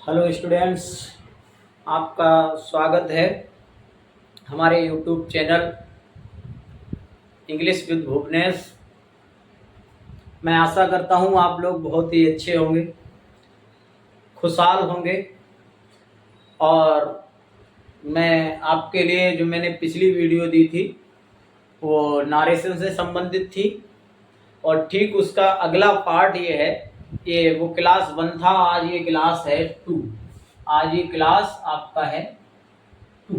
Hello students, आपका स्वागत है हमारे YouTube channel English with Bhuvnesh. मैं आशा करता हूँ आप लोग बहुत ही अच्छे होंगे, खुशहाल होंगे। और मैं आपके लिए जो मैंने पिछली वीडियो दी थी वो नारेशन से संबंधित थी, और ठीक उसका अगला पार्ट ये है। ये वो क्लास 1 था, आज ये क्लास है 2। आज ये क्लास आपका है 2,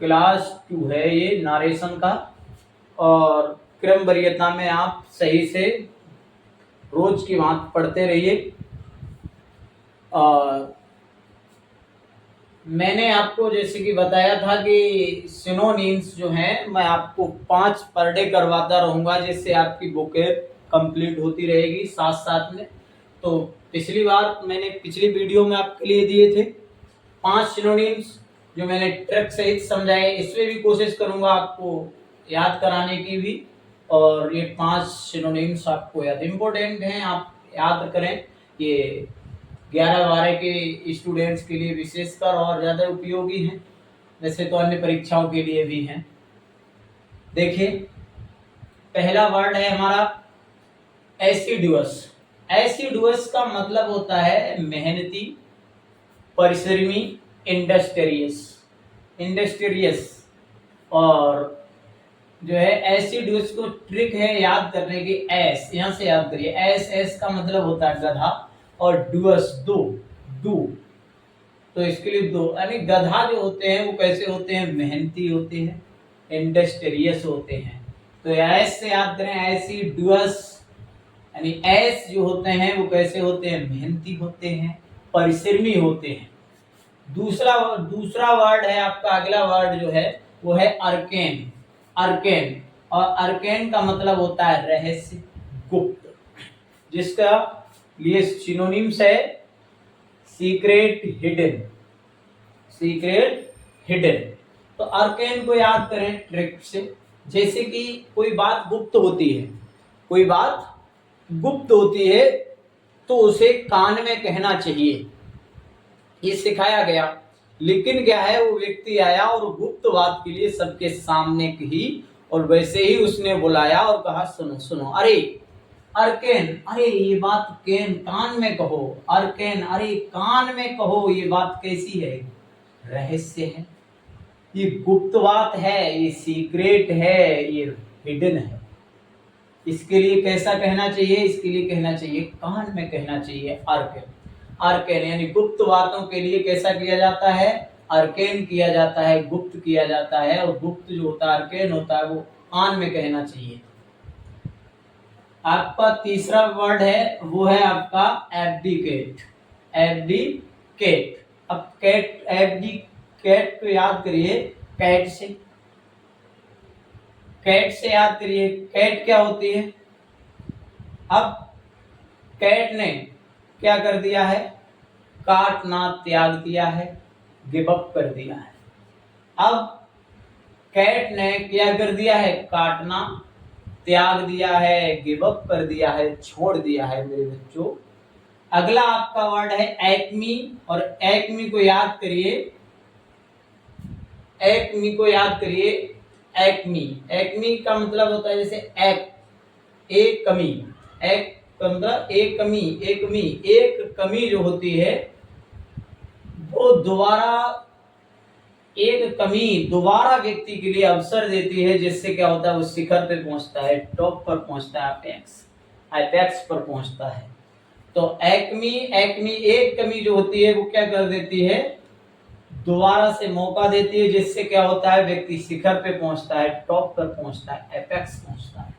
क्लास 2 है ये नारेशन का। और क्रम वरीयता में आप सही से रोज की बात पढ़ते रहिए। और मैंने आपको जैसे कि बताया था कि सिनोनिम्स जो हैं मैं आपको 5 पर डे करवाता रहूँगा, जिससे आपकी वोकैब कंप्लीट होती रहेगी साथ साथ में। तो पिछली वीडियो में आपके लिए दिए थे 5 सिनोनिम्स जो मैंने ट्रिक सहित समझाए। इसमें भी कोशिश करूंगा आपको याद कराने की भी, और ये 5 सिनोनिम्स आपको याद इम्पोर्टेंट हैं, आप याद करें। ये 11-12 के स्टूडेंट्स के लिए विशेषकर और ज़्यादा उपयोगी हैं, वैसे तो अन्य परीक्षाओं के लिए भी हैं। देखिए, पहला वर्ड है हमारा एसिडुअस। एसिडुअस का मतलब होता है मेहनती, परिश्रमी, इंडस्ट्रियस। और जो है एसिडुअस को ट्रिक है याद करने की, एस यहाँ से याद करिए। एस का मतलब होता है गधा, और डुअस डू। तो इसके लिए दो, यानी गधा जो होते हैं वो कैसे होते हैं, मेहनती होते हैं, इंडस्ट्रियस होते हैं। तो एस से याद करें, एसिडुअस। यानी एस जो होते हैं वो कैसे होते हैं, मेहनती होते हैं, परिश्रमी होते हैं। दूसरा वर्ड है आपका, अगला वर्ड जो है वो है अर्केन। और अर्केन का मतलब होता है रहस्य, गुप्त, जिसका लिए सिनोनिम्स है सीक्रेट, हिडन। तो अर्केन को याद करें ट्रिक से। जैसे कि कोई बात गुप्त होती है तो उसे कान में कहना चाहिए, ये सिखाया गया। लेकिन क्या है, वो व्यक्ति आया और गुप्त बात के लिए सबके सामने कही, और वैसे ही उसने बुलाया और कहा सुनो, अरे अर्केन, अरे ये बात केन कान में कहो, अर्केन अरे कान में कहो, ये बात कैसी है, रहस्य है, ये गुप्त बात है, ये सीक्रेट है, ये हिडन है। इसके लिए कैसा कहना चाहिए, इसके लिए कहना चाहिए कान में कहना चाहिए अर्केन। यानी गुप्त बातों के लिए कैसा किया जाता है, अर्केन किया जाता है, गुप्त किया जाता है। और गुप्त जो होता है, अर्केन होता है, वो कान में कहना चाहिए। आपका तीसरा वर्ड है वो है आपका एब्डिकेट। अब एब्डिकेट को याद करिए कैट से याद करिए। कैट क्या होती है, अब कैट ने क्या कर दिया है, काटना त्याग दिया है, गिव अप कर दिया है। अब कैट ने क्या कर दिया है, काटना त्याग दिया है, गिव अप कर दिया है, छोड़ दिया है मेरे बच्चों। अगला आपका वर्ड है एक्मी, और एक्मी को याद करिए, एक्मी का मतलब होता है जैसे एक कमी, एक मतलब एक कमी जो होती है वो दोबारा व्यक्ति के लिए अवसर देती है, जिससे क्या होता है, वो शिखर पे पहुंचता है, टॉप पर पहुंचता है, एपेक्स पर पहुंचता है। तो एक्मी एक कमी जो होती है वो क्या कर देती है, दोबारा से मौका देती है, जिससे क्या होता है, व्यक्ति शिखर पे पहुंचता है, टॉप पर पहुंचता है, एपेक्स पहुंचता है।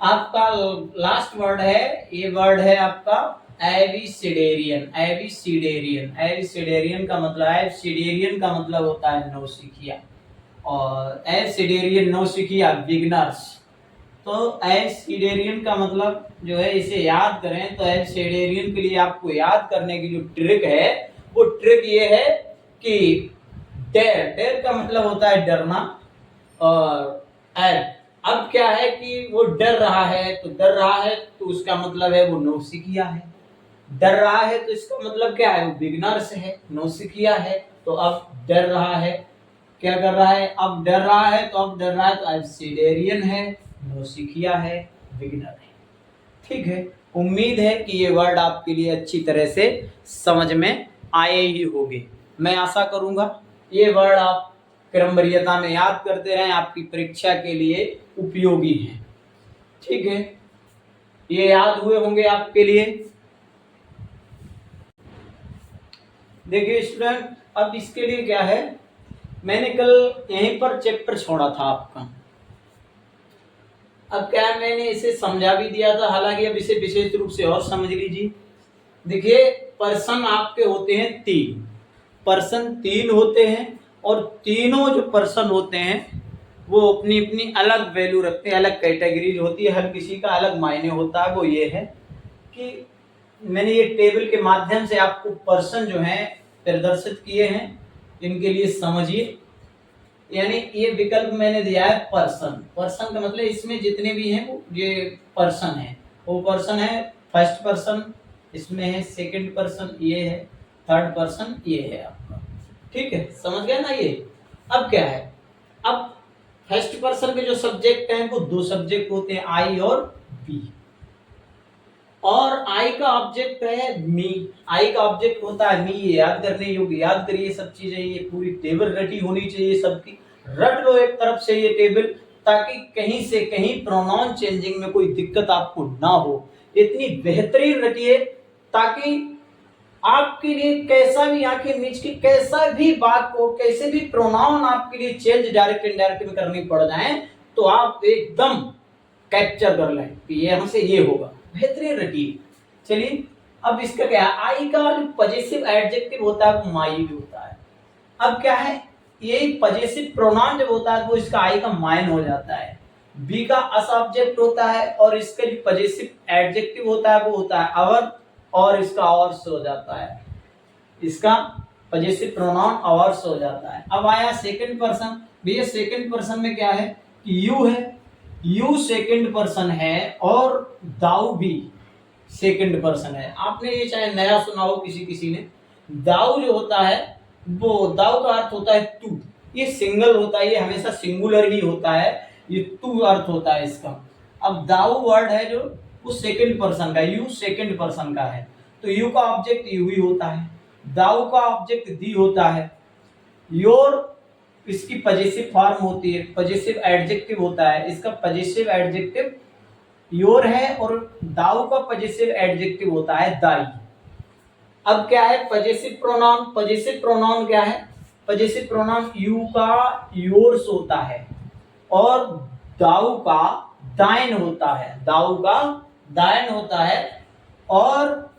आपका लास्ट वर्ड है, ये वर्ड है आपका एविसिडेरियन का मतलब होता है नौसिखिया, और एविसिडेरियन नौसिखिया बिगिनर्स। तो एविसिडेरियन का मतलब जो है, इसे याद करें तो एविसिडेरियन के लिए आपको याद करने की जो ट्रिक है, वो ट्रिक ये है कि डेर का मतलब होता है डरना, और अब क्या है कि वो डर रहा है तो उसका मतलब है वो नौसिखिया है, डर रहा है तो इसका मतलब क्या है, वो बिगनर्स है, नौसिखिया है। तो अब डर रहा है, क्या कर रहा है, अब डर रहा है, तो अब डर रहा है तो एब्सिडेरियन है, नौसिखिया है, बिगनर है। ठीक है, उम्मीद है कि ये वर्ड आपके लिए अच्छी तरह से समझ में आए ही होंगे। मैं आशा करूंगा ये वर्ड आप क्रमबरीयता में याद करते रहें, आपकी परीक्षा के लिए उपयोगी है। ठीक है, ये याद हुए होंगे आपके लिए। देखिए स्टूडेंट, अब इसके लिए क्या है, मैंने कल यहीं पर चैप्टर छोड़ा था आपका। अब क्या है, मैंने इसे समझा भी दिया था, हालांकि अब इसे विशेष रूप से और समझ लीजिए। देखिए, पर्सन आपके होते हैं 3, पर्सन 3 होते हैं, और तीनों जो पर्सन होते हैं वो अपनी अपनी अलग वैल्यू रखते हैं, अलग कैटेगरीज होती है, हर किसी का अलग मायने होता है। वो ये है कि मैंने ये टेबल के माध्यम से आपको पर्सन जो है प्रदर्शित किए हैं, इनके लिए समझिए। यानी ये विकल्प मैंने दिया है पर्सन, पर्सन का मतलब इसमें जितने भी हैं वो ये पर्सन है, वो पर्सन है। फर्स्ट पर्सन इसमें है, सेकंड पर्सन ये है, थर्ड पर्सन ये है आपका। ठीक है, समझ गया ना ये। अब क्या है, अब फर्स्ट पर्सन के जो सब्जेक्ट हैं वो 2 सब्जेक्ट होते हैं, आई और बी। और आई का ऑब्जेक्ट है मी, आई का ऑब्जेक्ट होता है मी। ये याद करने योग्य, याद करिए सब चीजें, ये पूरी टेबल रटी होनी चाहिए सबकी, रट लो एक तरफ से ये टेबल, ताकि कहीं से कहीं प्रोनाउन चेंजिंग में कोई दिक्कत आपको ना हो। इतनी बेहतरीन रटिए ताकि आपके लिए कैसा भी आंखें मीच के कैसा भी बात को, कैसे भी प्रोनाउन आपके लिए चेंज डायरेक्ट इनडायरेक्ट में करनी पड़ जाए तो आप एकदम कैप्चर कर लें कि ये हमसे ये होगा। बेहतरीन रटिए। चलिए, अब इसका क्या है, आई का जो पजेसिव एडजेक्टिव होता है वो माई भी होता है। अब क्या है, ये पजेसिव प्रोनाउन जब होता है तो इसका आई का माइन हो जाता है। बी का अस ऑब्जेक्ट होता है और इसका जो पजेसिव एडजेक्टिव होता है वो होता है अवर, और इसका अवर्स हो जाता है, इसका पजेसिव प्रोनाउन अवर्स हो जाता है। अब आया सेकंड पर्सन। भैया सेकंड पर्सन में क्या है कि यू है, यू सेकंड पर्सन है, और दाऊ भी सेकंड पर्सन है। आपने ये चाहे नया सुना हो किसी किसी ने, दाऊ जो होता है वो दाऊ का अर्थ होता है तू, ये सिंगल होता है, ये हमेशा सिंगुलर ही होता है, ये तू अर्थ होता है इसका। अब दाऊ वर्ड है जो वो सेकंड पर्सन का, यू सेकंड पर्सन का है, तो यू का ऑब्जेक्ट यू ही होता है, दाऊ का ऑब्जेक्ट दी होता है, योर इसकी पजेसिव फॉर्म होती है, पजेसिव एडजेक्टिव होता है, इसका पजेसिव एडजेक्टिव योर है, और दाऊ का पजेसिव एडजेक्टिव होता है दाई। अब क्या है पजेसिव प्रोनाउन, पजेसिव प्रोनाउन क्या है, पजेसिव प्रोनाउन यू का योर्स होता है, और दाऊ का दाइन होता है, दाऊ का दाइन होता है, और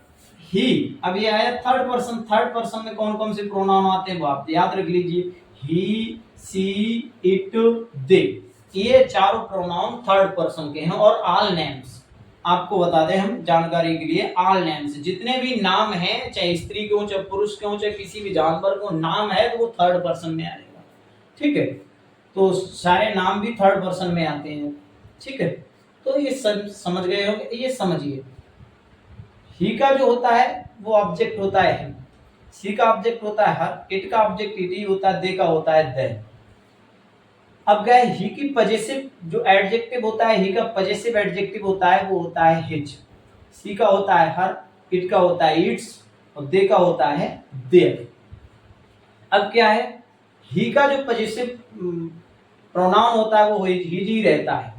ही। अब ये आया थर्ड पर्सन, थर्ड पर्सन में कौन कौन से प्रोनाउन आते हैं वो आप याद रख लीजिए, ही, सी, इट, दे, ये चारों प्रोनाउन थर्ड पर्सन के हैं। और ऑल नेम्स आपको बता दें हम जानकारी के लिए, ऑल नेम्स जितने भी नाम हैं, चाहे स्त्री के हो चाहे पुरुष के हो चाहे किसी भी जानवर को नाम है तो वो थर्ड पर्सन में आएगा। ठीक है, तो सारे नाम भी थर्ड पर्सन में आते हैं। ठीक है, तो ये समझ गए होंगे। ये समझिए, ही का जो होता है वो ऑब्जेक्ट होता है हिम, सी का ऑब्जेक्ट होता है हर, इट का ऑब्जेक्ट इट ही होता है, दे का होता है दे। अब गए ही की पजेसिव जो एडजेक्टिव होता है, ही का पजेसिव एडजेक्टिव होता है वो होता है हिज, सी का होता है हर, इट का होता है इट्स, और दे का होता है देयर। अब क्या है, ही का जो पजेसिव प्रोनाउन होता है वो हिज ही रहता है,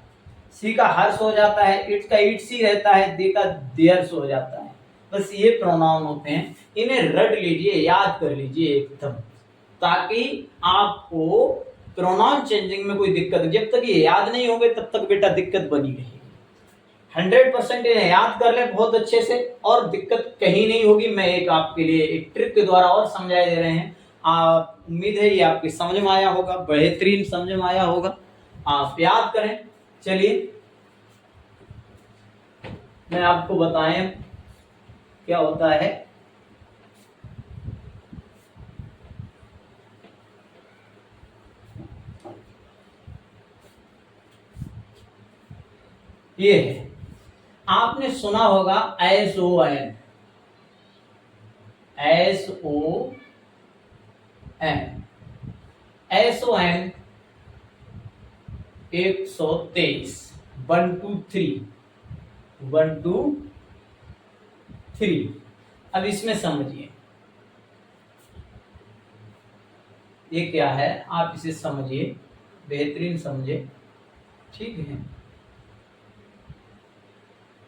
सी का हर्ष हो जाता है, इट्स का इट्स ही रहता है, दे का देयर्स हो जाता है। बस ये प्रोनाउन होते हैं, इन्हें रट लीजिए, याद कर लीजिए एकदम, ताकि आपको प्रोनाउन चेंजिंग में कोई दिक्कत, जब तक ये याद नहीं होंगे तब तक बेटा दिक्कत बनी रहेगी। 100% इन्हें याद कर ले बहुत अच्छे से, और दिक्कत कहीं नहीं होगी। मैं एक आपके लिए एक ट्रिक के द्वारा और समझाए दे रहे हैं, उम्मीद है ये आपकी समझ में आया होगा, बेहतरीन समझ में आया होगा, आप याद करें। चलिए मैं आपको बताएं क्या होता है। ये है, आपने सुना होगा SON, SON 123 1 2 3 1 2 3। अब इसमें समझिए ये क्या है, आप इसे समझिए, बेहतरीन समझे, ठीक है।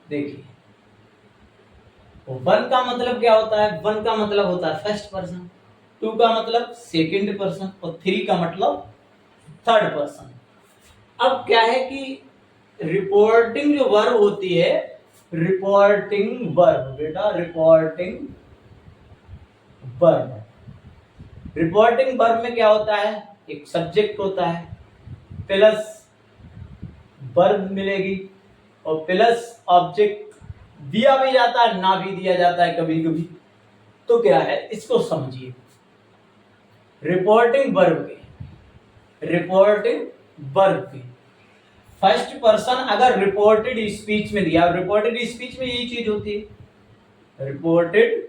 देखिए 1 का मतलब क्या होता है, 1 का मतलब होता है फर्स्ट पर्सन, 2 का मतलब सेकंड पर्सन और 3 का मतलब थर्ड पर्सन। अब क्या है कि रिपोर्टिंग जो वर्ब होती है, रिपोर्टिंग वर्ब बेटा, रिपोर्टिंग वर्ब, रिपोर्टिंग वर्ब में क्या होता है, एक सब्जेक्ट होता है प्लस वर्ब मिलेगी और प्लस ऑब्जेक्ट, दिया भी जाता है ना भी दिया जाता है कभी कभी। तो क्या है, इसको समझिए, रिपोर्टिंग वर्ब के फर्स्ट पर्सन अगर रिपोर्टेड स्पीच में दिया, रिपोर्टेड स्पीच में यही चीज होती है रिपोर्टेड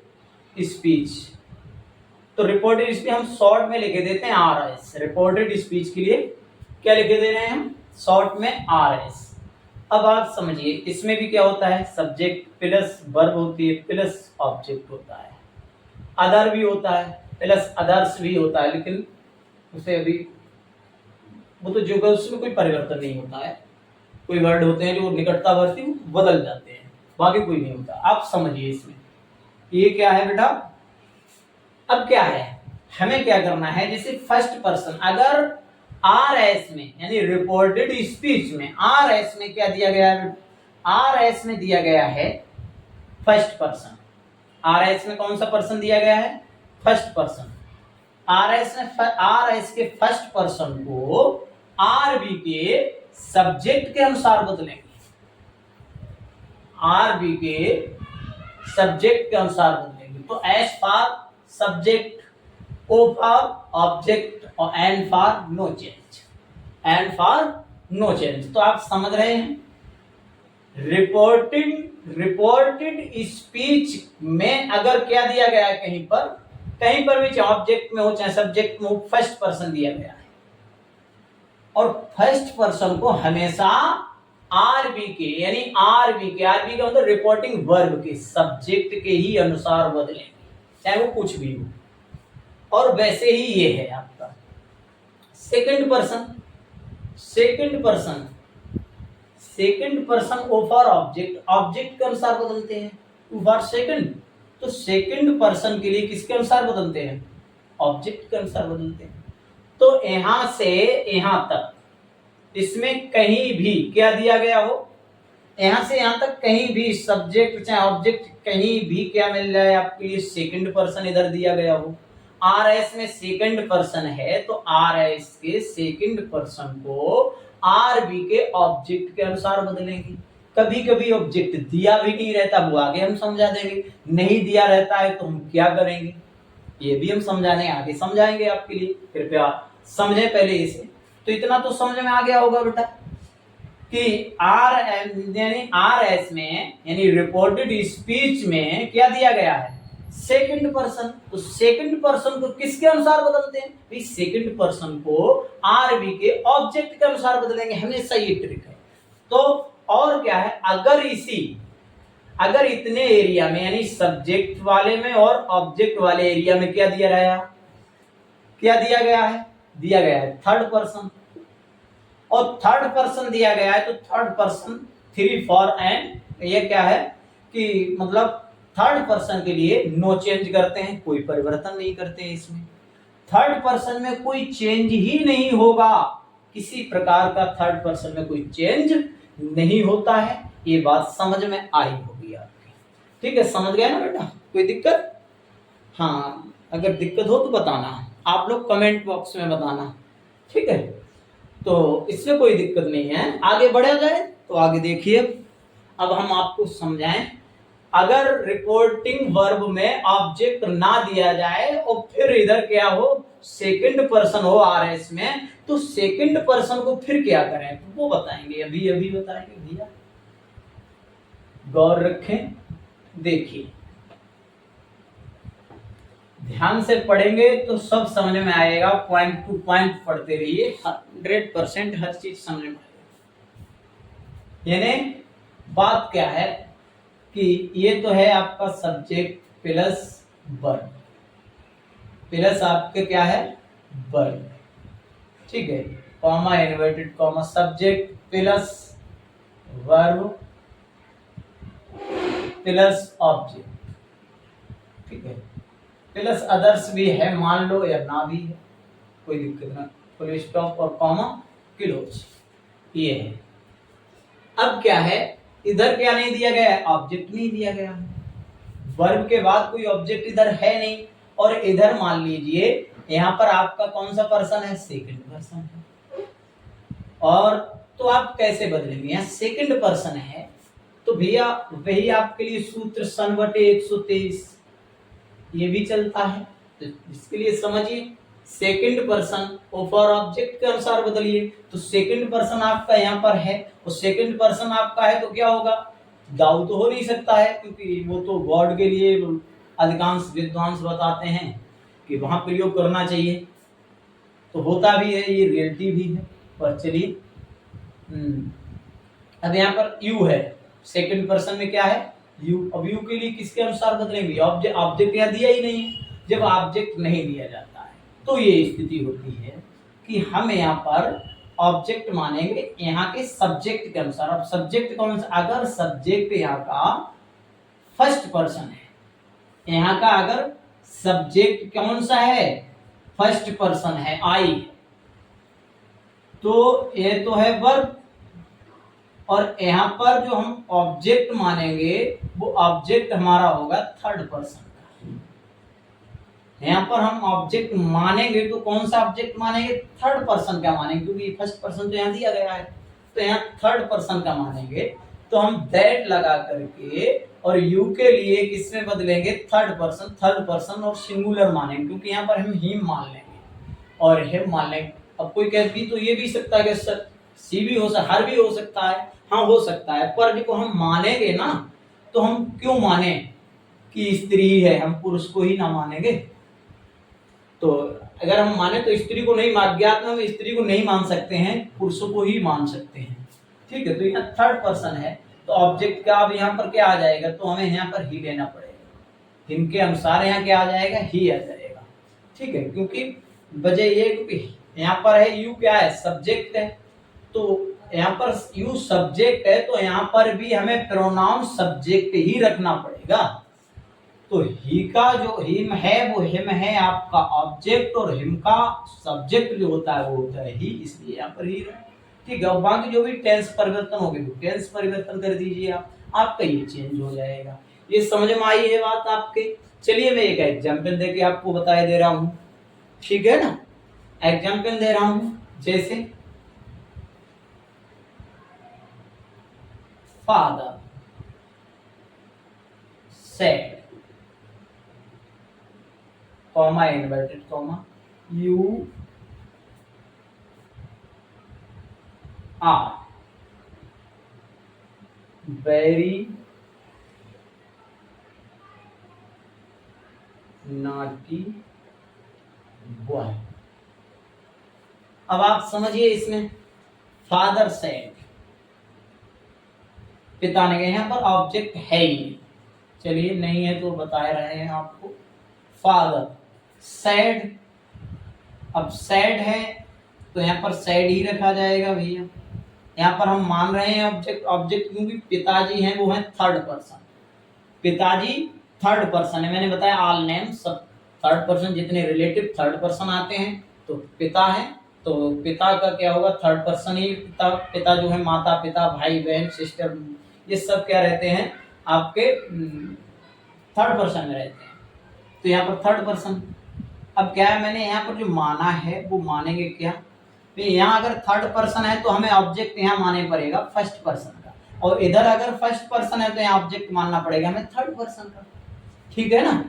स्पीच, तो रिपोर्टेड स्पीच हम शॉर्ट में लिखे देते हैं RS, रिपोर्टेड स्पीच के लिए क्या लिखे दे रहे हैं हम, शॉर्ट में RS। अब आप समझिए इसमें भी क्या होता है, सब्जेक्ट प्लस वर्ब होती है प्लस ऑब्जेक्ट होता है, अदर भी होता है प्लस अदर्स भी होता है, लेकिन उसे अभी वो तो जो उसमें कोई परिवर्तन नहीं होता है, कोई वर्ड होते हैं जो निकटतावर्ती बदल जाते हैं, बाकी कोई नहीं होता। आप समझिए इसमें ये क्या है बेटा। अब क्या है, हमें क्या करना है, जैसे फर्स्ट पर्सन अगर RS में यानी रिपोर्टेड स्पीच में RS में क्या दिया गया है, RS में दिया गया है फर्स्ट पर्सन, RS में कौन सा पर्सन दिया गया है, फर्स्ट पर्सन। RS के फर्स्ट पर्सन को RB के सब्जेक्ट के अनुसार बदलेंगे, RB के सब्जेक्ट के अनुसार बदलेंगे। तो S for subject, O for object और N for no change, N for no change. तो आप समझ रहे हैं, रिपोर्टेड स्पीच में अगर क्या दिया गया है, कहीं पर भी चाहे ऑब्जेक्ट में हो चाहे सब्जेक्ट में हो, फर्स्ट पर्सन दिया गया है और फर्स्ट पर्सन को हमेशा RB के यानी RB का मतलब रिपोर्टिंग वर्ब के सब्जेक्ट के ही अनुसार बदलेंगे, चाहे वो कुछ भी हो। और वैसे ही ये है आपका second person O for object के अनुसार बदलते हैं, टू फॉर सेकंड, तो सेकंड पर्सन के लिए किसके अनुसार बदलते हैं, ऑब्जेक्ट के अनुसार बदलते हैं। तो यहां से यहां तक इसमें कहीं भी क्या दिया गया हो, यहां से यहां तक कहीं भी सब्जेक्ट चाहे ऑब्जेक्ट कहीं भी क्या मिल जाए आपके लिए, सेकंड पर्सन इधर दिया गया हो, RS में सेकंड पर्सन है तो RS के सेकंड पर्सन को RB के ऑब्जेक्ट के अनुसार बदलेंगे। कभी कभी ऑब्जेक्ट दिया भी नहीं रहता, वो आगे हम समझा देंगे, नहीं दिया रहता है तो हम क्या करेंगे ये भी हम समझाने आगे समझाएंगे आपके लिए, कृपया समझे पहले इसे। तो इतना तो समझ में आ गया होगा बेटा कि RS में यानी रिपोर्टेड स्पीच में क्या दिया गया है, सेकंड पर्सन। तो सेकंड पर्सन को किसके अनुसार बदलते हैं भाई, सेकंड पर्सन को RB के ऑब्जेक्ट के अनुसार बदलेंगे, हमेशा ये ट्रिक है। तो और क्या है, अगर इतने एरिया में यानी सब्जेक्ट वाले में और ऑब्जेक्ट वाले एरिया में क्या दिया गया है थर्ड पर्सन, और थर्ड पर्सन दिया गया है तो थर्ड पर्सन 3 फॉर एन, ये क्या है कि मतलब थर्ड पर्सन के लिए नो चेंज करते हैं, कोई परिवर्तन नहीं करते हैं इसमें, थर्ड पर्सन में कोई चेंज ही नहीं होगा, किसी प्रकार का थर्ड पर्सन में कोई चेंज नहीं होता है। ये बात समझ में आई होगी आपकी, ठीक है, समझ गए ना बेटा, कोई दिक्कत, हाँ अगर दिक्कत हो तो बताना, आप लोग कमेंट बॉक्स में बताना, ठीक है। तो इसमें कोई दिक्कत नहीं है, आगे बढ़ा जाए तो आगे देखिए। अब हम आपको समझाएं, अगर रिपोर्टिंग वर्ब में ऑब्जेक्ट ना दिया जाए और फिर इधर क्या हो, सेकंड पर्सन हो RS में, तो सेकंड पर्सन को फिर क्या करें तो वो बताएंगे, अभी बताएंगे भैया, गौर रखें। देखिए ध्यान से पढ़ेंगे तो सब समझ में आएगा, पॉइंट टू पॉइंट पढ़ते रहिए, 100% हर चीज समझ में आएगी। यानी बात क्या है कि ये तो है आपका सब्जेक्ट प्लस वर्ब, प्लस आपके क्या है वर्ब, ठीक है, comma inverted comma subject plus verb plus object, ठीक है, प्लस अदर्स भी है मान लो या ना भी है, कोई दिक्कत ना, फुल स्टॉप और कॉमा क्लोज, ये है। अब क्या है, इधर क्या नहीं दिया गया है, ऑब्जेक्ट नहीं दिया गया है, वर्ब के बाद कोई ऑब्जेक्ट इधर है नहीं, और इधर मान लीजिए यहाँ पर आपका कौन सा पर्सन है, सेकंड पर्सन है, और तो आप कैसे बदलेंगे, यहाँ सेकंड पर्सन है तो भैया वही आपके लिए सूत्र सन बटे 123 ये भी चलता है, तो इसके लिए समझिए सेकंड पर्सन और ऑब्जेक्ट के अनुसार बदलिए, तो सेकंड पर्सन आपका यहाँ पर है और सेकंड पर्सन आपका है तो क्या होगा, दाऊ तो हो नहीं सकता है, क्योंकि वो तो गॉड के लिए अधिकांश विद्वांस बताते हैं कि वहां प्रयोग करना चाहिए, तो होता भी है, ये रियलिटी भी है। पर चलिए अब यहाँ पर यू है, सेकंड पर्सन में क्या है यू, अब यू के लिए किसके अनुसार बदलेंगे, ऑब्जेक्ट यहाँ दिया ही नहीं है, जब ऑब्जेक्ट नहीं दिया जाता है तो ये स्थिति होती है कि हम यहाँ पर ऑब्जेक्ट मानेंगे यहाँ के सब्जेक्ट के अनुसार। अब सब्जेक्ट कौन सा, अगर सब्जेक्ट यहाँ का फर्स्ट पर्सन है, यहाँ का अगर सब्जेक्ट कौन सा है, फर्स्ट पर्सन है आई, तो ये तो है वर्ब, और यहाँ पर जो हम ऑब्जेक्ट मानेंगे वो ऑब्जेक्ट हमारा होगा थर्ड पर्सन का। यहाँ पर हम ऑब्जेक्ट मानेंगे तो कौन सा ऑब्जेक्ट मानेंगे, थर्ड पर्सन का मानेंगे, क्योंकि फर्स्ट पर्सन तो यहाँ दिया गया है, तो यहाँ थर्ड पर्सन का मानेंगे, तो हम दैट लगा करके और यू के लिए किसमें बदलेंगे, थर्ड पर्सन और सिंगुलर मानेंगे, क्योंकि यहाँ पर हम हिम मान लेंगे और हिम मान लेंगे। अब कोई कह भी तो ये भी सकता है कि सर सी भी हो सकता, हर भी हो सकता है, हाँ हो सकता है, पर देखो हम मानेंगे ना, तो हम क्यों माने कि स्त्री है, हम पुरुष को ही ना मानेंगे, तो अगर हम माने तो स्त्री को नहीं अज्ञात में हम स्त्री को नहीं मान सकते हैं, पुरुषों को ही मान सकते हैं, ठीक है। तो यहाँ थर्ड पर्सन है तो ऑब्जेक्ट का अब यहाँ पर क्या आ जाएगा, तो हमें यहाँ पर ही लेना पड़ेगा, इनके अनुसार यहाँ क्या आ जाएगा, ही आ जाएगा, ठीक है, क्योंकि वजह ये क्योंकि यहाँ पर है यू क्या है, सब्जेक्ट है, तो यहाँ पर यू सब्जेक्ट है तो यहाँ पर भी हमें प्रोनाउन सब्जेक्ट ही रखना पड़ेगा, तो ही का जो हिम है वो हिम है आपका ऑब्जेक्ट, और हिम का सब्जेक्ट जो होता है वो होता है ही, इसलिए यहाँ पर ही रहे, ठीक है। और बाकी जो भी टेंस परिवर्तन होगी तो टेंस परिवर्तन कर दीजिए आप, आपका ये चेंज हो जाएगा। ये समझ में आई है बात आपके। चलिए मैं एक एग्जाम्पल देके आपको बताए दे रहा हूँ, ठीक है ना, एग्जाम्पल दे रहा हूँ, जैसे father said, comma inverted comma, you are very naughty boy। अब आप समझिए इसमें फादर सेड, पिता ने कहा, यहाँ पर ऑब्जेक्ट है ही नहीं, चलिए नहीं है तो बता रहे हैं आपको, फादर सैड, अब सैड है तो यहाँ पर सैड ही रखा जाएगा भैया, यहाँ पर हम मान रहे हैं ऑब्जेक्ट क्योंकि पिताजी हैं वो हैं थर्ड पर्सन, पिताजी थर्ड पर्सन है, मैंने बताया ऑल नेम सब थर्ड पर्सन, जितने रिलेटिव थर्ड पर्सन आते हैं तो पिता है, तो पिता का क्या होगा, थर्ड पर्सन ही, पिता जो है माता पिता भाई बहन सिस्टर, ये सब क्या रहते हैं आपके थर्ड पर्सन में रहते हैं, तो यहाँ पर थर्ड पर्सन। अब क्या है, मैंने यहाँ पर जो माना है वो मानेंगे क्या, तो यहाँ अगर थर्ड पर्सन है तो हमें ऑब्जेक्ट यहाँ माने पड़ेगा फर्स्ट पर्सन का, और इधर अगर फर्स्ट पर्सन है तो यहाँ ऑब्जेक्ट मानना पड़ेगा हमें थर्ड पर्सन का, ठीक है ना।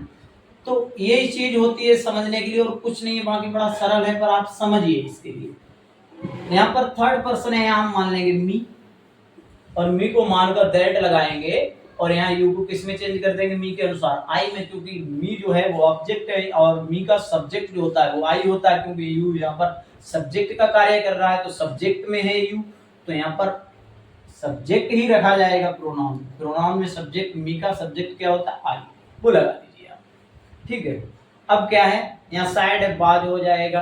तो यही चीज होती है समझने के लिए, और कुछ नहीं है, बाकी बड़ा सरल है, पर आप समझिए इसके लिए। यहाँ पर थर्ड पर्सन है, यहाँ हम मान लेंगे मी, और मी को मानकर दैट लगाएंगे और यहाँ यू को किस में चेंज कर देंगे, मी के अनुसार आई में, क्योंकि मी जो है वो ऑब्जेक्ट है और मी का सब्जेक्ट जो होता है वो आई होता है, क्योंकि यू यहाँ पर सब्जेक्ट का कार्य कर रहा है, तो सब्जेक्ट में है यू, तो यहाँ पर सब्जेक्ट ही रखा जाएगा प्रोनाउन। प्रोनाउन में सब्जेक्ट, मी का सब्जेक्ट क्या होता है, आई, वो लगा दीजिए आप। ठीक है, अब क्या है, यहाँ साइड है, बाद हो जाएगा।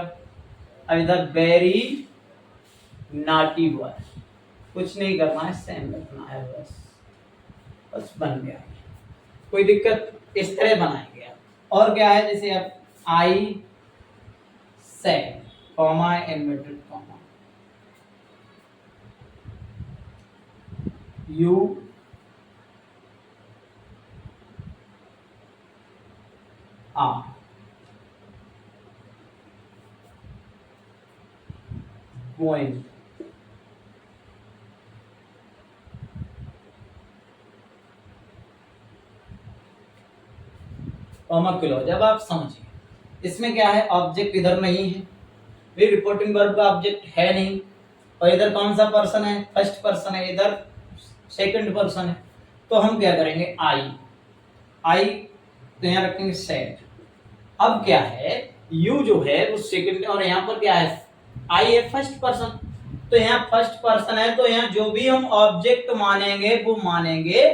अब इधर वेरी नॉटी बॉय, कुछ नहीं करना है, सेम रखना है, बस बन गया, कोई दिक्कत, इस तरह बनाएंगे आप। और क्या है, जैसे अब I said, comma inverted comma, you are going, comma close. अब आप समझिए, इसमें क्या है, ऑब्जेक्ट इधर नहीं है, भी रिपोर्टिंग वर्ब का ऑब्जेक्ट है नहीं, और इधर कौन सा पर्सन है, फर्स्ट पर्सन है, इधर सेकंड पर्सन है, तो हम क्या करेंगे, आई, आई तो यहाँ रखेंगे सेड। अब क्या है, यू जो है वो सेकंड, और यहाँ पर क्या है, आई है फर्स्ट पर्सन, तो यहाँ फर्स्ट पर्सन है, तो यहाँ जो भी हम ऑब्जेक्ट मानेंगे वो मानेंगे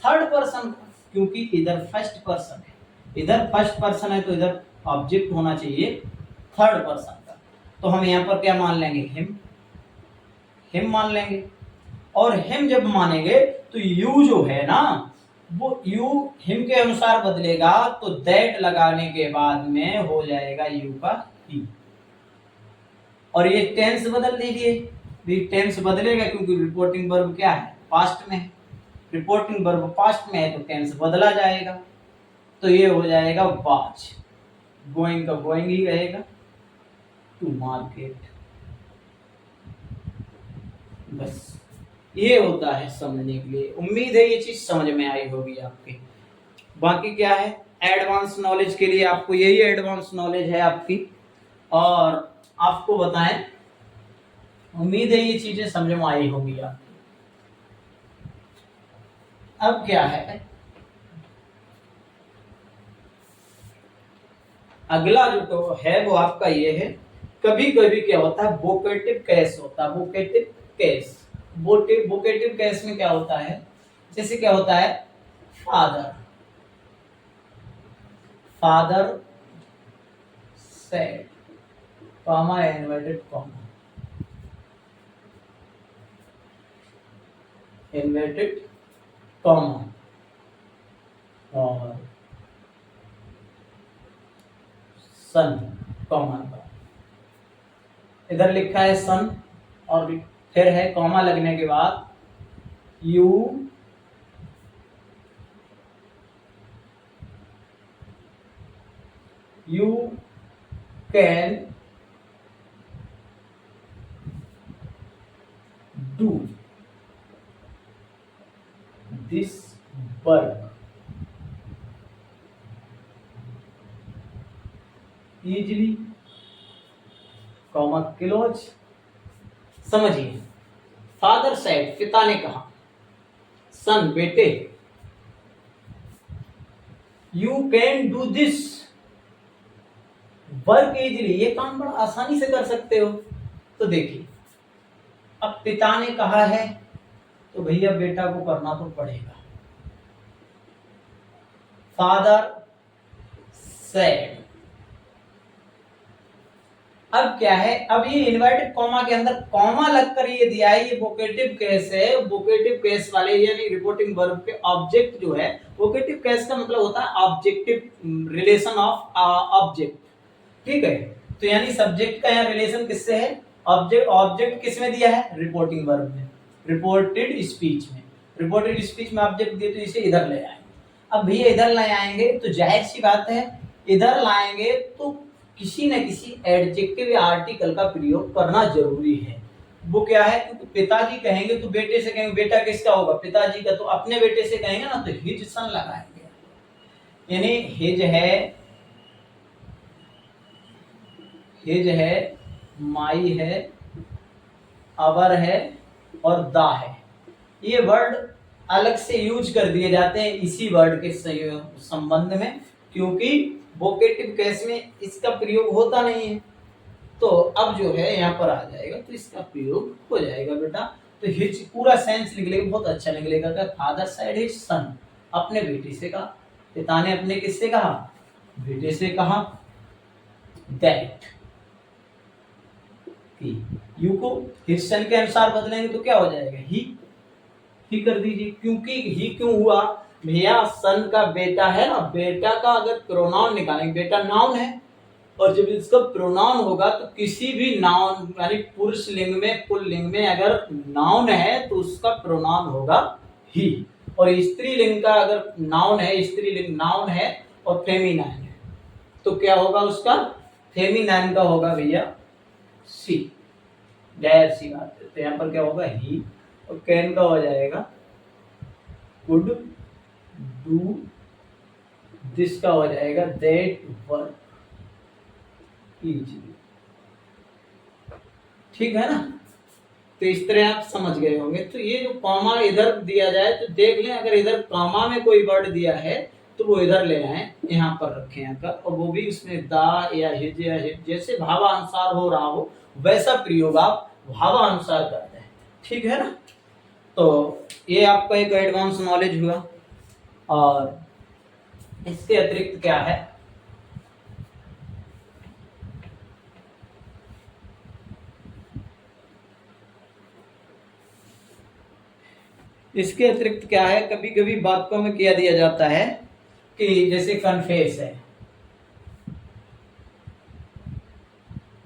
थर्ड पर्सन, क्योंकि इधर फर्स्ट पर्सन है, इधर फर्स्ट पर्सन है, तो इधर ऑब्जेक्ट होना चाहिए थर्ड पर्सन का, तो हम यहाँ पर क्या मान लेंगे, हिम, हिम मान लेंगे। और हिम जब मानेंगे तो यू जो है ना, वो यू हिम के अनुसार बदलेगा, तो दैट लगाने के बाद में हो जाएगा यू का ही। और ये टेंस बदल दीजिए, भी टेंस बदलेगा क्योंकि रिपोर्टिंग वर्ब क्या है, पास्ट में है, रिपोर्टिंग वर्ब पास्ट में है, तो टेंस बदला जाएगा, तो ये हो जाएगा वॉच, गोइंग का गोइंग ही रहेगा, टू मार्केट। बस ये होता है समझने के लिए। उम्मीद है ये चीज समझ में आई होगी आपके। बाकी क्या है, एडवांस नॉलेज के लिए आपको यही एडवांस नॉलेज है आपकी, और आपको बताएं, उम्मीद है ये चीजें समझ में आई होगी आपकी। अब क्या है, अगला जो तो है वो आपका ये है, कभी कभी क्या होता है, वोकेटिव केस होता है, वोकेटिव केस, वोकेटिव केस में क्या होता है, जैसे क्या होता है, father, father said, comma inverted comma, inverted comma, और सन, कॉमा, इधर लिखा है सन, और फिर है कॉमा लगने के बाद you can do this work easily, comma close. समझिए, फादर सेड, पिता ने कहा, सन बेटे, you can do this work easily, ये काम बड़ा आसानी से कर सकते हो। तो देखिए, अब पिता ने कहा है तो भैया बेटा को करना तो पड़ेगा, फादर सेड। अब क्या है, अब ये इन्वर्टेड कॉमा के अंदर कॉमा लगकर ये दिया है, ये वोकेटिव केस है, वोकेटिव केस वाले यानी रिपोर्टिंग वर्ब के ऑब्जेक्ट जो है, वोकेटिव केस का मतलब होता है ऑब्जेक्टिव रिलेशन ऑफ ऑब्जेक्ट, ठीक है, तो यानी सब्जेक्ट का यहाँ रिलेशन किससे है, ऑब्जेक्ट, ऑब्जेक्ट किस में दिया है, रिपोर्टिंग वर्ब में, रिपोर्टेड स्पीच में, रिपोर्टेड स्पीच में ऑब्जेक्ट दिए, तो इसे इधर ले आएंगे। अब भैया इधर ले आएंगे तो जाहिर सी बात है, इधर लाएंगे तो किसी न किसी एडजेक्टिव या आर्टिकल का प्रयोग करना जरूरी है। वो क्या है, क्योंकि पिताजी कहेंगे तो बेटे से कहेंगे, बेटा किसका होगा, पिताजी का, तो अपने बेटे से कहेंगे ना तो हिज सन लगाएंगे, यानी हिज है, माई है, अवर है, और दा है। ये वर्ड अलग से यूज कर दिए जाते हैं इसी वर्ड के संबंध में, क्योंकि वोकेटिव केस में इसका प्रयोग होता नहीं है। तो अब जो है यहाँ पर आ जाएगा तो इसका प्रयोग हो जाएगा बेटा। तो हिज पूरा सेंस निकलेगा, बहुत अच्छा निकलेगा। क्या फादर साइड हिज सन, अपने बेटे से कहा, पिता ने अपने किससे कहा, बेटे से कहा। दैट यू को हिज सन के अनुसार बदलेंगे तो क्या हो जाएगा, ही कर दीजिए। क्योंकि ही क्यों हुआ भैया, सन का बेटा है ना, बेटा का अगर प्रोनाउन निकालेंगे, बेटा नाउन है, और जब इसका प्रोनाउन होगा तो किसी भी नाउन यानी पुरुष लिंग में पुल्लिंग में अगर नाउन है तो उसका प्रोनाउन होगा ही, और स्त्रीलिंग का अगर नाउन है, स्त्रीलिंग नाउन है और फेमिनाइन है तो क्या होगा, उसका फेमिनाइन का होगा भैया सी। जाहिर सी बात है, तो यहाँ पर क्या होगा ही, और कैन का हो जाएगा कुड डू, दिस का हो जाएगा दैट वर्क इजीली। ठीक है ना। तो इस तरह आप समझ गए होंगे। तो ये जो कॉमा इधर दिया जाए तो देख लें, अगर इधर कॉमा में कोई वर्ड दिया है तो वो इधर ले आए, यहाँ पर रखें आकर, और वो भी उसमें दा या हिज जैसे भावानुसार हो रहा हो वैसा प्रयोग आप भावानुसार करते हैं। ठीक है ना। तो ये आपका एक एडवांस नॉलेज हुआ। और इसके अतिरिक्त क्या है, इसके अतिरिक्त क्या है, कभी कभी वाक्यों में क्या दिया जाता है कि जैसे कन्फेस है,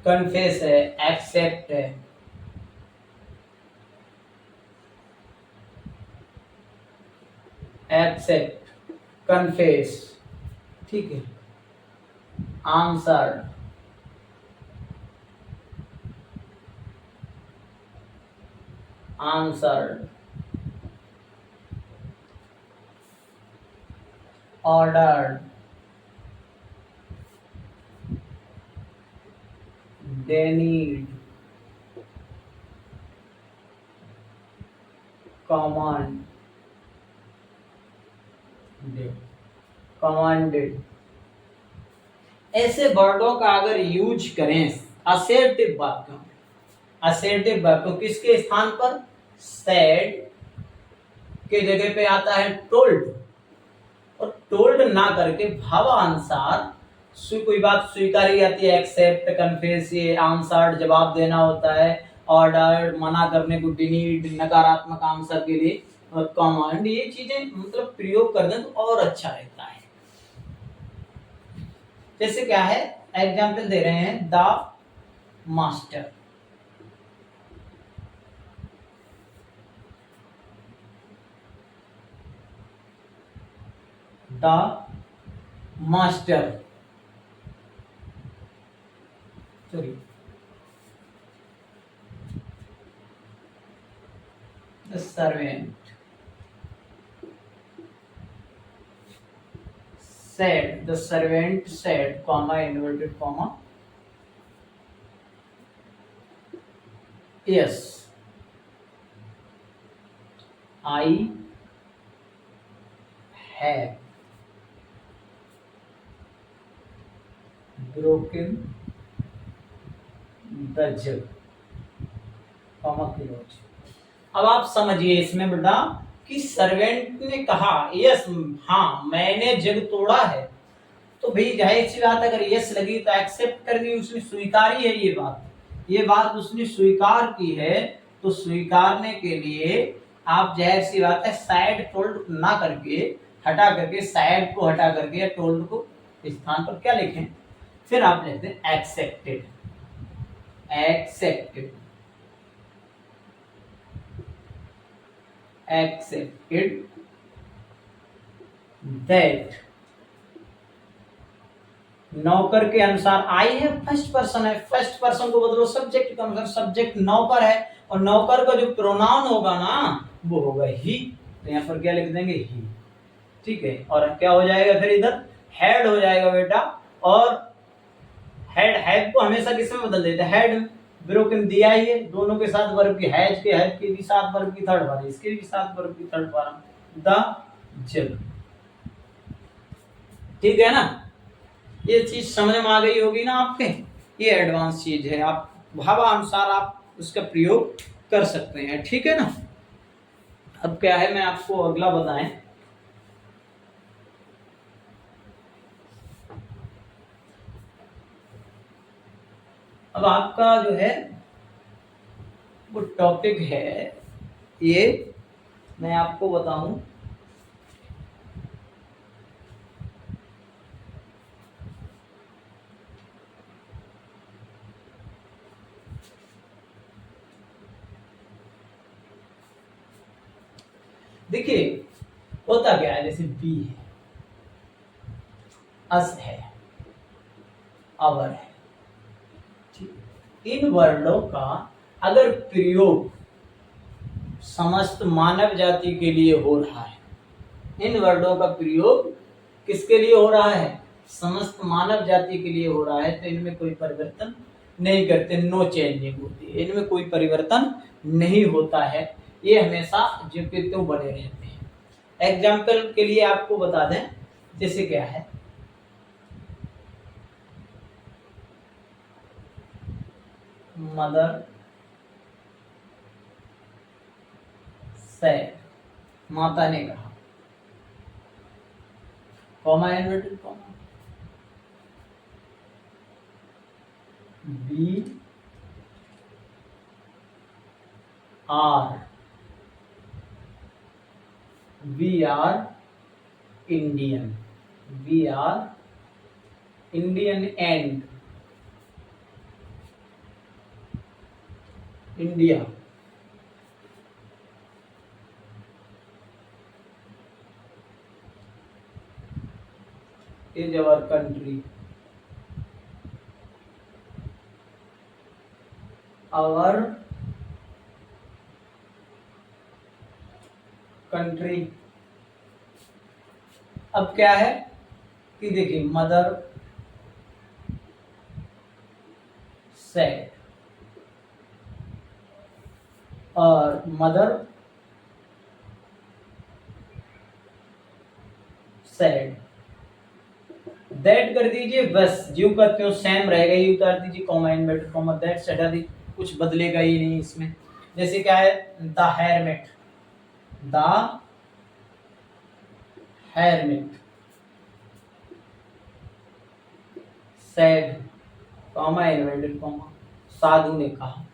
कन्फेस है, एक्सेप्ट है, एक्सेप्ट, कन्फेस, ठीक है, answer, answer, order, they need, command, commanded। ऐसे वर्डों का अगर यूज करें असर्टिव वाक्यों, असर्टिव वाक्यों किसके स्थान पर, सेड के जगह पे आता है टोल्ड, और टोल्ड ना करके भावानुसार कोई बात स्वीकारी जाती है, एक्सेप्ट, कन्फेस, ये आंसर्ड जवाब देना होता है, ऑर्डर मना करने को, डिनीड नकारात्मक आंसर के लिए, और कमांड, ये चीजें मतलब प्रयोग कर दें तो और अच्छा रहता है। जैसे क्या है, एग्जाम्पल दे रहे हैं, the master, the master, sorry the servant said, the servant said, comma, inverted comma, yes, I have broken the jug, comma, close। अब आप समझिए इसमें बेटा कि सर्वेंट ने कहा यस, हाँ मैंने जग तोड़ा है, तो भाई जाहिर सी बात अगर यस लगी तो एक्सेप्ट कर दी, उसने स्वीकारी है ये बात उसने स्वीकार की है, तो स्वीकारने के लिए आप जाहिर सी बात है साइड टोल्ड ना करके हटा करके, साइड को हटा करके या टोल्ड को स्थान पर क्या लिखें, फिर आप लिखते हैं एक्सेप्टेड, एक्सेप्टेड, accepted that, नौकर के अनुसार आई है फर्स्ट पर्सन है, फर्स्ट पर्सन को बदलो सब्जेक्ट का, मतलब सब्जेक्ट नौकर है और नौकर का जो प्रोनाउन होगा ना वो होगा ही, तो यहाँ पर क्या लिख देंगे ही। ठीक है, और क्या हो जाएगा फिर इधर हेड हो जाएगा बेटा, और हेड, हेड को हमेशा किसमें बदल देते हैं, हेड ब्रोकन दिया ही है, दोनों के साथ वर्ब की, हैज के हेड के भी साथ वर्ब की थर्ड बार, इसके भी साथ वर्ब की थर्ड बार, द जल। ठीक है ना, ये चीज समझ में आ गई होगी ना आपके। ये एडवांस चीज है, आप भावानुसार आप उसका प्रयोग कर सकते हैं। ठीक है ना। अब क्या है, मैं आपको अगला बताएं। अब आपका जो है वो टॉपिक है, ये मैं आपको बताऊं। देखिए होता क्या है, जैसे बी है, अस है, अवर है, इन वर्णों का अगर प्रयोग समस्त मानव जाति के लिए हो रहा है, इन वर्णों का प्रयोग किसके लिए हो रहा है, समस्त मानव जाति के लिए हो रहा है, तो इनमें कोई परिवर्तन नहीं करते, नो चेंजिंग होती है, इनमें कोई परिवर्तन नहीं होता है, ये हमेशा जो के त्यों बने रहते हैं। एग्जाम्पल के लिए आपको बता दें, जैसे क्या है, मदर सेड, माता ने कहा, comma inverted comma, we are Indian, we are Indian and India is our country, our country। अब क्या है कि देखिए, मदर सेड और मदर सेड, दैट कर दीजिए, बस ज्यों का त्यों सेम रहेगा, ये उतार दीजिए, कॉमा इन्वर्टेड कॉमा, दैट से हटा दीजिए, कुछ बदलेगा ही नहीं इसमें। जैसे क्या है, the hermit, the hermit said, comma inverted comma, साधु ने कहा,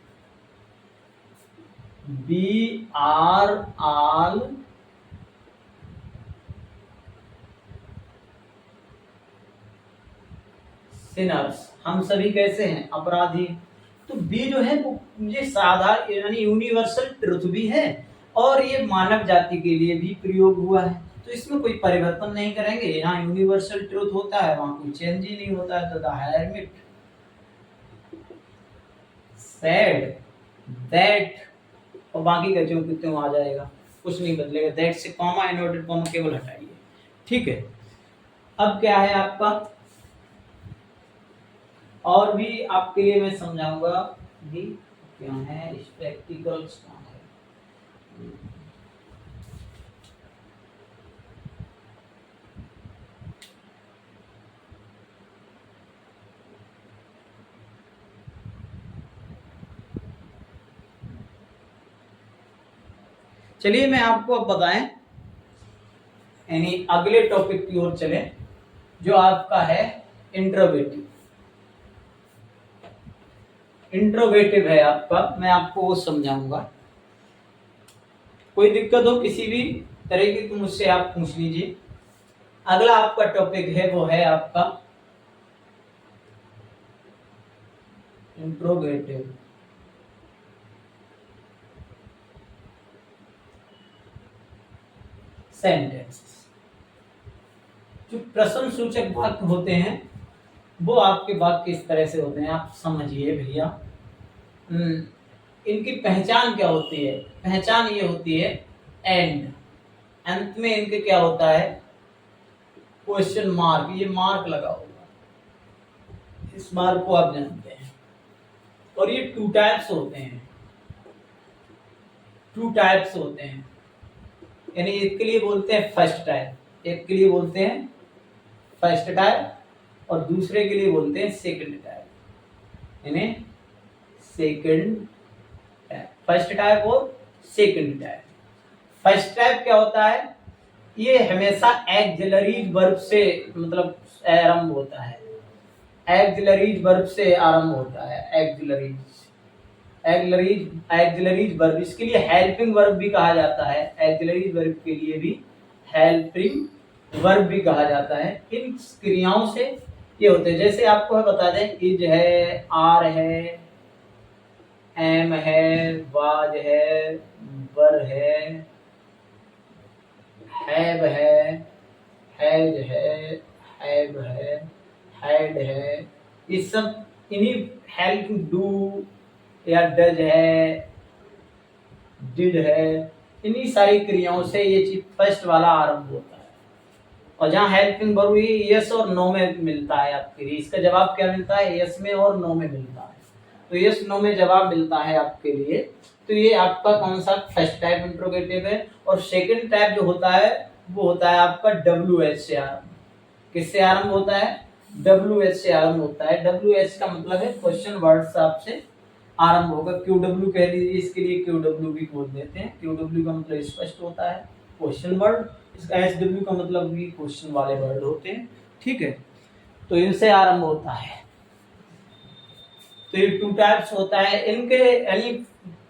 बी आर आल सिनर्स, हम सभी कैसे हैं, अपराधी। तो बी जो है वो ये साधा यानी यूनिवर्सल ट्रुथ भी है, और ये मानव जाति के लिए भी प्रयोग हुआ है, तो इसमें कोई परिवर्तन नहीं करेंगे। यहाँ यूनिवर्सल ट्रुथ होता है, वहां कोई चेंज ही नहीं होता है। तो द हेरमिट सेड दैट, और बाकी का जो त्यों आ जाएगा, कुछ नहीं बदलेगा। दैट से कॉमा इन्वर्टेड कॉमा केवल हटाइए। ठीक है। अब क्या है आपका, और भी आपके लिए मैं समझाऊंगा भी क्या है, स्पेक्टिकल्स क्या है। चलिए मैं आपको अब बताएं, यानी अगले टॉपिक की ओर चले, जो आपका है इंट्रोगेटिव। इंट्रोगेटिव है आपका, मैं आपको वो समझाऊंगा। कोई दिक्कत हो किसी भी तरह की तो मुझसे आप पूछ लीजिए। अगला आपका टॉपिक है वो है आपका इंट्रोगेटिव सेंटेंस। जो प्रश्न सूचक वाक्य होते हैं वो आपके वाक्य इस तरह से होते हैं, आप समझिए भैया। इनकी पहचान क्या होती है, पहचान ये होती है एंड, अंत में इनके क्या होता है, क्वेश्चन मार्क, ये मार्क लगा होगा, इस मार्क को आप जानते हैं। और ये टू टाइप्स होते हैं, टू टाइप्स होते हैं। यानी एक के लिए बोलते हैं फर्स्ट टाइप, एक के लिए बोलते हैं फर्स्ट टाइप और दूसरे के लिए बोलते हैं सेकंड टाइप, यानी सेकंड टाइप, फर्स्ट टाइप और सेकंड टाइप। फर्स्ट टाइप क्या होता है, ये हमेशा एक्सिलरीज वर्ब से मतलब आरंभ होता है, एक्सिलरीज वर्ब से आरंभ होता है, एक्सिलरीज वर्ब, इसके लिए हेल्पिंग वर्ब भी कहा जाता है, एक्सिलरीज वर्ब के लिए भी हेल्पिंग वर्ब भी कहा जाता है। इन क्रियाओं से ये होते हैं, जैसे आपको बता दें, इज है, आर है, एम है, वाज है, वर है, हैव है, हैज है, हैव है, हैड है, ये सब इन्हीं हेल्प, डू या डज है, डिड है, इन्हीं सारी क्रियाओं से ये चीज फर्स्ट वाला आरंभ होता है। और जहाँ हेल्पिंग वर्ब यस और नो में मिलता है आपके लिए, इसका जवाब क्या मिलता है, यस में और नो में मिलता है। तो यस नो में जवाब मिलता है आपके लिए, तो ये आपका कौन सा फर्स्ट टाइप इंट्रोगेटिव है। और सेकंड टाइप जो होता है वो होता है आपका WH से आरंभ। किससे आरंभ होता है, WH से आरंभ होता है। WH का मतलब है क्वेश्चन वर्ड आपसे आरंभ होगा, QW कह लीजिए, इसके लिए QW भी बोल देते हैं। QW का मतलब स्पष्ट होता है, क्वेश्चन वर्ड। इसका SW का मतलब भी क्वेश्चन वाले वर्ड होते हैं, ठीक है। तो इनसे आरंभ होता है। तो ये टू टाइप्स होता है इनके, यानी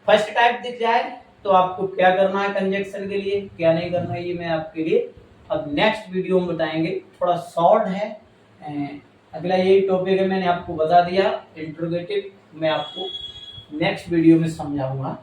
फर्स्ट टाइप दिख जाए तो आपको क्या करना है कंजक्शन के लिए, क्या नहीं करना है, ये मैं आपके लिए अब नेक्स्ट वीडियो में बताएंगे। थोड़ा शॉर्ट है, अगला यही टॉपिक है, मैंने आपको बता दिया इंट्रोगेटिव, मैं आपको नेक्स्ट वीडियो में समझाऊंगा।